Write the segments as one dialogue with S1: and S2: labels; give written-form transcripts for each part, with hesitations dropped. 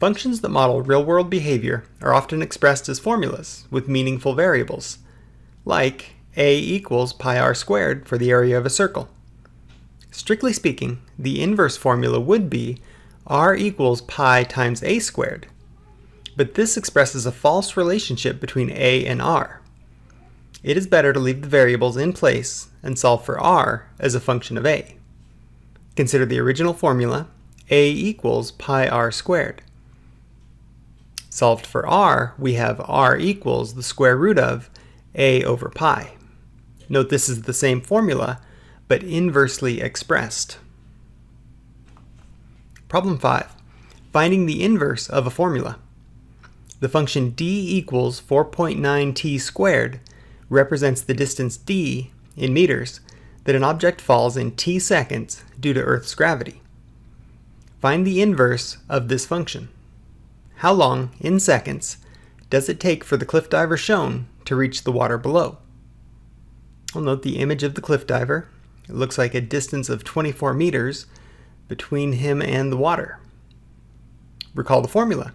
S1: Functions that model real-world behavior are often expressed as formulas with meaningful variables, like a equals pi r squared for the area of a circle. Strictly speaking, the inverse formula would be r equals pi times a squared, but this expresses a false relationship between a and r. It is better to leave the variables in place and solve for r as a function of a. Consider the original formula, a equals pi r squared. Solved for r, we have r equals the square root of a over pi. Note this is the same formula, but inversely expressed. Problem 5. Finding the inverse of a formula. The function d equals 4.9t squared represents the distance d in meters that an object falls in t seconds due to Earth's gravity. Find the inverse of this function. How long, in seconds, does it take for the cliff diver shown to reach the water below? We'll note the image of the cliff diver. It looks like a distance of 24 meters between him and the water. Recall the formula.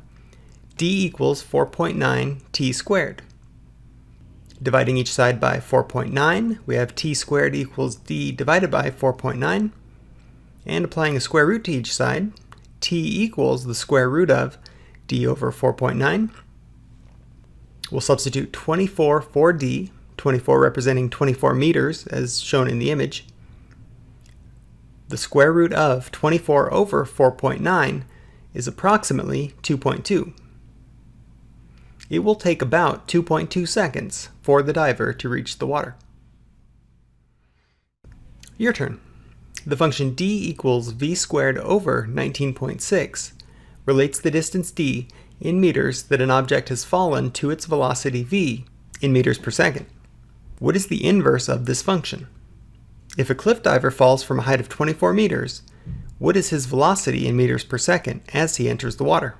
S1: D equals 4.9 t squared. Dividing each side by 4.9, we have t squared equals d divided by 4.9. And applying a square root to each side, t equals the square root of d over 4.9. We'll substitute 24 for d, 24 representing 24 meters as shown in the image. The square root of 24 over 4.9 is approximately 2.2. It will take about 2.2 seconds for the diver to reach the water. Your turn. The function d equals v squared over 19.6 relates the distance d in meters that an object has fallen to its velocity v in meters per second. What is the inverse of this function? If a cliff diver falls from a height of 24 meters, what is his velocity in meters per second as he enters the water?